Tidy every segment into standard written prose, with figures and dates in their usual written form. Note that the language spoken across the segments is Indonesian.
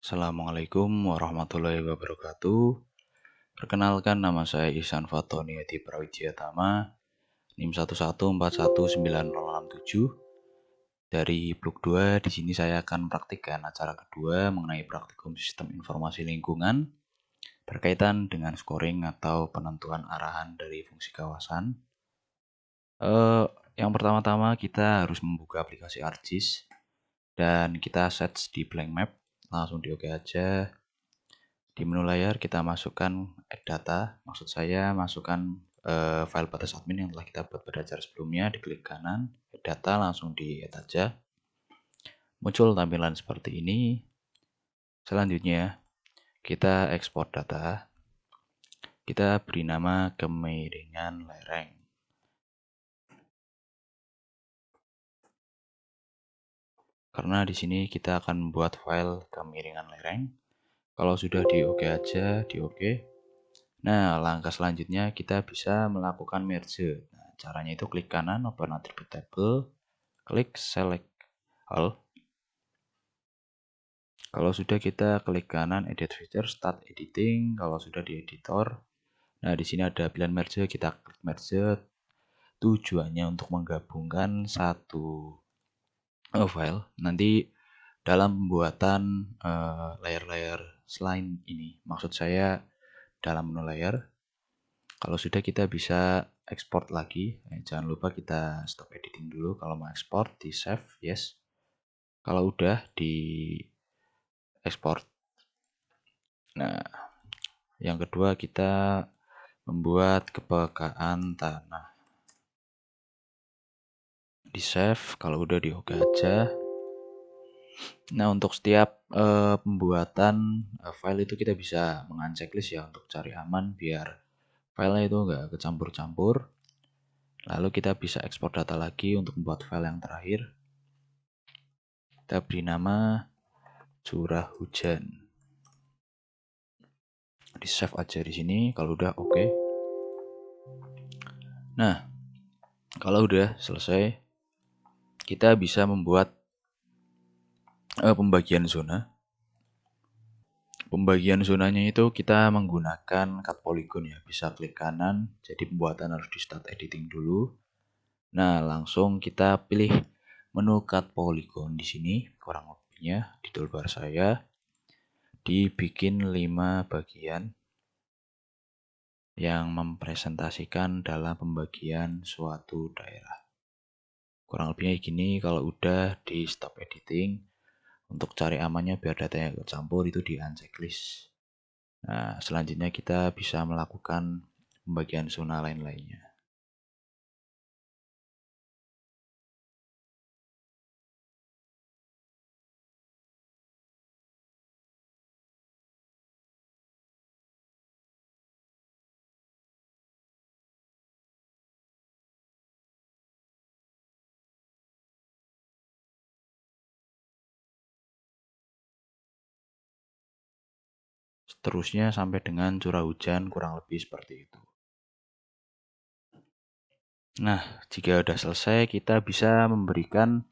Assalamualaikum warahmatullahi wabarakatuh. Perkenalkan, nama saya Ihsan Fatoni Hadi Prawijayatama, NIM 1141967. Dari blok 2, di sini saya akan praktikkan acara kedua mengenai praktikum sistem informasi lingkungan berkaitan dengan scoring atau penentuan arahan dari fungsi kawasan. Yang pertama-tama kita harus membuka aplikasi ArcGIS dan kita set di blank map, langsung di OK aja. Di menu layar kita masukkan add data, maksud saya masukkan file batas admin yang telah kita buat pada acara sebelumnya. Diklik kanan, add data, langsung di add aja. Muncul tampilan seperti ini. Selanjutnya kita ekspor data. Kita beri nama kemiringan lereng. Karena di sini kita akan membuat file kemiringan lereng. Kalau sudah di OK aja, di OK. Nah, langkah selanjutnya kita bisa melakukan merge. Nah, caranya itu klik kanan, open attribute table, klik select all. Kalau sudah kita klik kanan, edit feature, start editing. Kalau sudah di editor, nah di sini ada pilihan merge, kita klik merge. Tujuannya untuk menggabungkan satu file. Nanti dalam pembuatan layer-layer selain ini, maksud saya dalam menu layar. Kalau sudah kita bisa export lagi. Jangan lupa kita stop editing dulu. Kalau mau export di save, yes. Kalau udah di export. Nah, yang kedua kita membuat kepekaan tanah. Di save, kalau udah di OK aja. Nah, untuk setiap pembuatan file itu kita bisa checklist ya untuk cari aman biar filenya itu nggak kecampur-campur. Lalu kita bisa ekspor data lagi untuk membuat file yang terakhir. Kita beri nama curah hujan. Di save aja di sini. Kalau udah oke. Nah, kalau udah selesai, kita bisa membuat pembagian zona. Pembagian zonanya itu kita menggunakan cut polygon ya. Bisa klik kanan. Jadi pembuatan harus di start editing dulu. Nah, langsung kita pilih menu cut polygon di sini. Kurang lebihnya di toolbar saya dibikin 5 bagian yang mempresentasikan dalam pembagian suatu daerah. Kurang lebihnya gini. Kalau udah di stop editing, untuk cari amannya biar datanya gak campur itu di unchecklist. Nah, selanjutnya kita bisa melakukan pembagian zona lain-lainnya. Seterusnya sampai dengan curah hujan, kurang lebih seperti itu. Nah, jika sudah selesai, kita bisa memberikan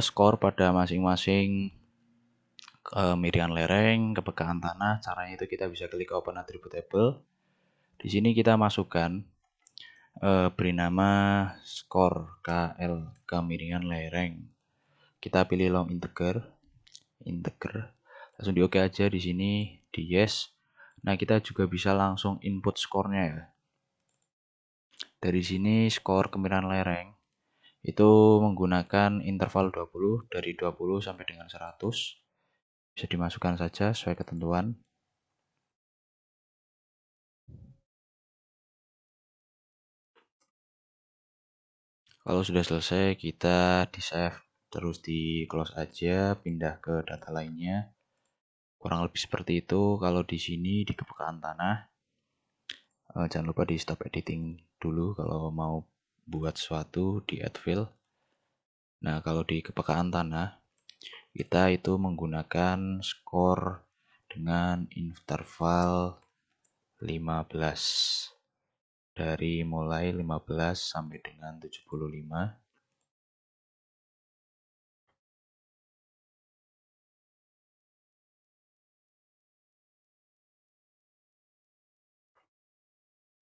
skor pada masing-masing kemiringan lereng, kepekaan tanah. Caranya itu kita bisa klik open attribute table. Di sini kita masukkan beri nama skor KL, kemiringan lereng. Kita pilih long integer, langsung di OK aja di sini, di yes. Nah, kita juga bisa langsung input skornya ya. Dari sini skor kemiringan lereng itu menggunakan interval 20, dari 20 sampai dengan 100. Bisa dimasukkan saja sesuai ketentuan. Kalau sudah selesai, kita di save, terus di close aja, pindah ke data lainnya. Kurang lebih seperti itu. Kalau di sini di kepekaan tanah, jangan lupa di stop editing dulu kalau mau buat sesuatu di add fill. Nah, kalau di kepekaan tanah, kita itu menggunakan skor dengan interval 15. Dari mulai 15 sampai dengan 75.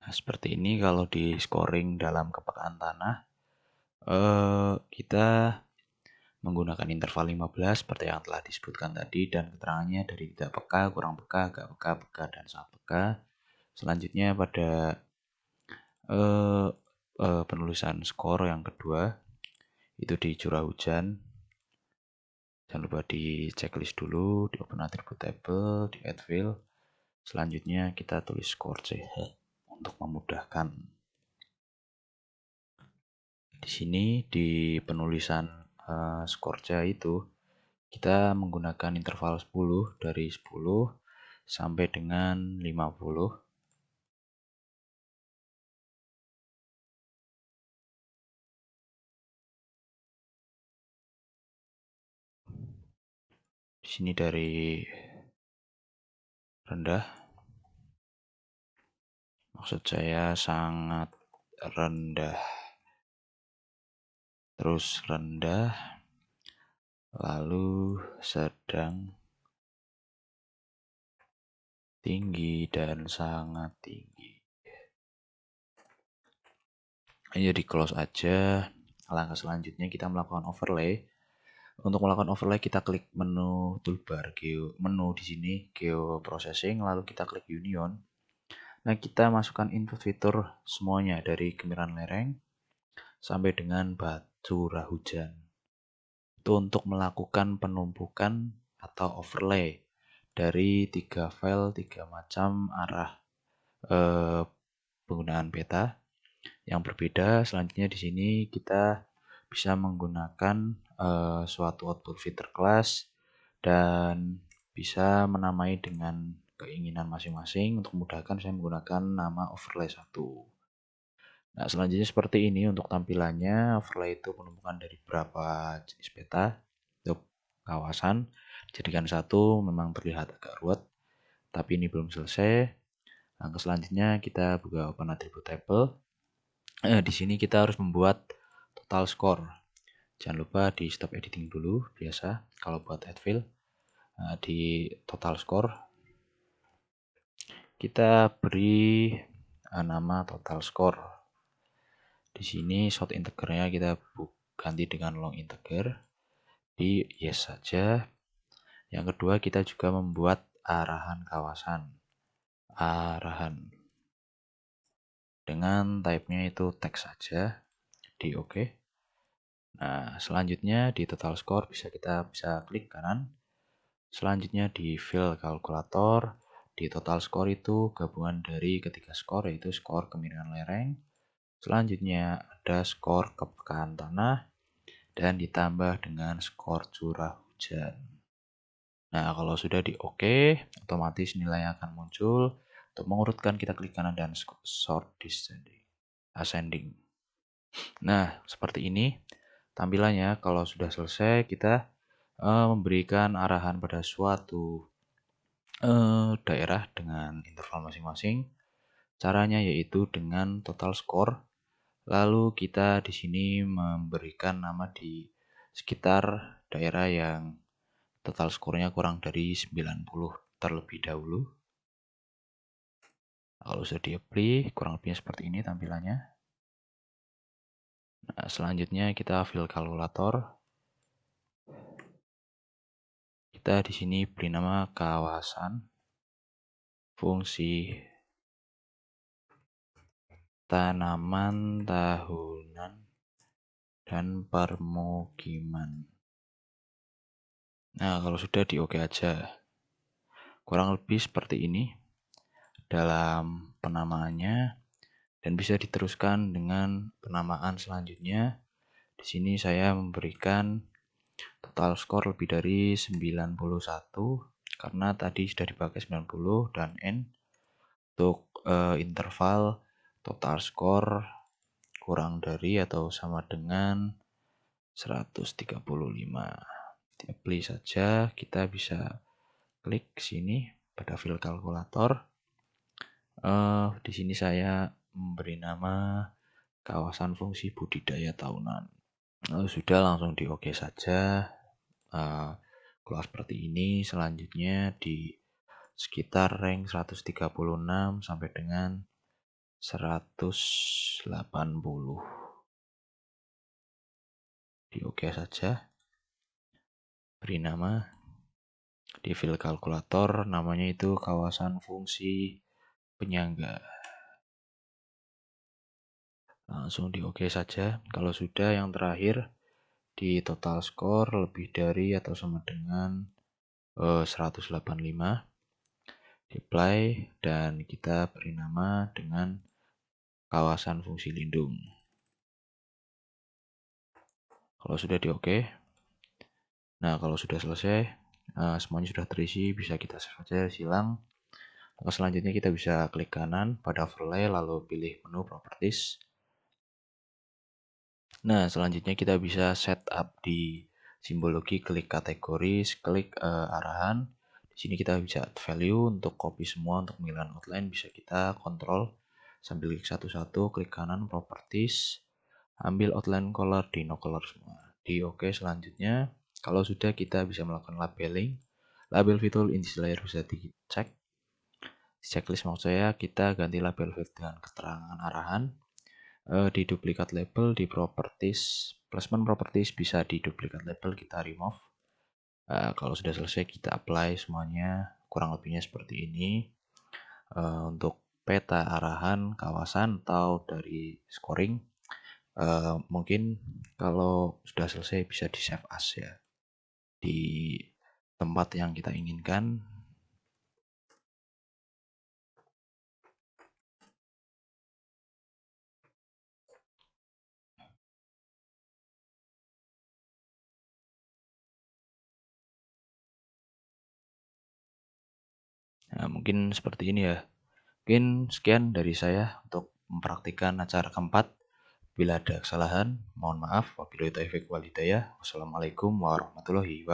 Nah, seperti ini kalau di scoring dalam kepekaan tanah, kita menggunakan interval 15 seperti yang telah disebutkan tadi, dan keterangannya dari tidak peka, kurang peka, agak peka, peka, dan sangat peka. Selanjutnya pada penulisan skor yang kedua itu di curah hujan. Jangan lupa di checklist dulu, di open attribute table, di add field. Selanjutnya kita tulis skor CH untuk memudahkan. Di sini di penulisan skor CH itu kita menggunakan interval 10 dari 10 sampai dengan 50. Di sini dari rendah, maksud saya sangat rendah, terus rendah, lalu sedang, tinggi, dan sangat tinggi. Ini di close aja. Langkah selanjutnya kita melakukan overlay. Untuk melakukan overlay kita klik menu toolbar menu di sini geo processing, lalu kita klik union. Nah, kita masukkan input fitur semuanya dari gemiran lereng sampai dengan curah hujan. Itu untuk melakukan penumpukan atau overlay dari 3 file, 3 macam arah penggunaan peta yang berbeda. Selanjutnya di sini kita bisa menggunakan suatu output filter class dan bisa menamai dengan keinginan masing-masing. Untuk memudahkan saya menggunakan nama overlay 1. Nah, selanjutnya seperti ini untuk tampilannya. Overlay itu penumpukan dari beberapa jenis peta untuk kawasan. Jadikan satu memang terlihat agak ruwet, tapi ini belum selesai. Langkah selanjutnya kita buka open attribute table. Di sini kita harus membuat total score. Jangan lupa di stop editing dulu, biasa kalau buat add field. Di total score kita beri nama total score. Di sini short integernya kita ganti dengan long integer, di yes saja. Yang kedua kita juga membuat arahan kawasan, dengan type-nya itu text saja, di OK. Nah, selanjutnya di total score kita bisa klik kanan. Selanjutnya di field kalkulator, di total score itu gabungan dari ketiga skor, yaitu skor kemiringan lereng. Selanjutnya ada skor kepekaan tanah dan ditambah dengan skor curah hujan. Nah, kalau sudah di OK, otomatis nilai akan muncul. Untuk mengurutkan kita klik kanan dan sort ascending. Nah, seperti ini tampilannya. Kalau sudah selesai, kita memberikan arahan pada suatu daerah dengan interval masing-masing. Caranya yaitu dengan total score. Lalu kita di sini memberikan nama di sekitar daerah yang total skornya kurang dari 90 terlebih dahulu. Kalau sudah di-apply, kurang lebihnya seperti ini tampilannya. Nah, selanjutnya kita fill kalkulator. Kita di sini beri nama kawasan, fungsi, tanaman tahunan, dan permukiman. Nah, kalau sudah di OK aja. Kurang lebih seperti ini dalam penamaannya, dan bisa diteruskan dengan penamaan selanjutnya. Di sini saya memberikan total skor lebih dari 91 karena tadi sudah dipakai 90 dan N. Untuk interval total skor kurang dari atau sama dengan 135. Di-apply saja, kita bisa klik sini pada field kalkulator. Di sini saya memberi nama kawasan fungsi budidaya tahunan. Sudah, langsung di OK saja. Keluar seperti ini. Selanjutnya di sekitar rank 136 sampai dengan 180. Di oke saja. Beri nama. Di file kalkulator namanya itu kawasan fungsi penyangga. Langsung di oke saja. Kalau sudah, yang terakhir di total score lebih dari atau sama dengan 185. Di apply dan kita beri nama dengan kawasan fungsi lindung. Kalau sudah di oke. Nah, kalau sudah selesai, semuanya sudah terisi, bisa kita save saja, silang. Selanjutnya kita bisa klik kanan pada overlay lalu pilih menu properties. Nah, selanjutnya kita bisa setup di simbologi, klik kategoris, klik arahan. Di sini kita bisa add value untuk copy semua, untuk pemilihan outline bisa kita kontrol sambil klik satu-satu, klik kanan properties, ambil outline color di no color semua. Di oke selanjutnya, kalau sudah kita bisa melakukan labeling. Label fitur inti layer bisa dicek. Checklist maksud saya, kita ganti label field dengan keterangan arahan. Di duplikat label di properties, placement properties bisa di duplikat label, kita remove. Kalau sudah selesai kita apply semuanya, kurang lebihnya seperti ini. Untuk peta arahan kawasan atau dari scoring, mungkin kalau sudah selesai bisa di save as ya di tempat yang kita inginkan. Nah, mungkin seperti ini ya. Mungkin sekian dari saya untuk mempraktikkan acara keempat. Bila ada kesalahan, mohon maaf. Wabillahi taufiq wal hidayah. Wassalamualaikum warahmatullahi wabarakatuh.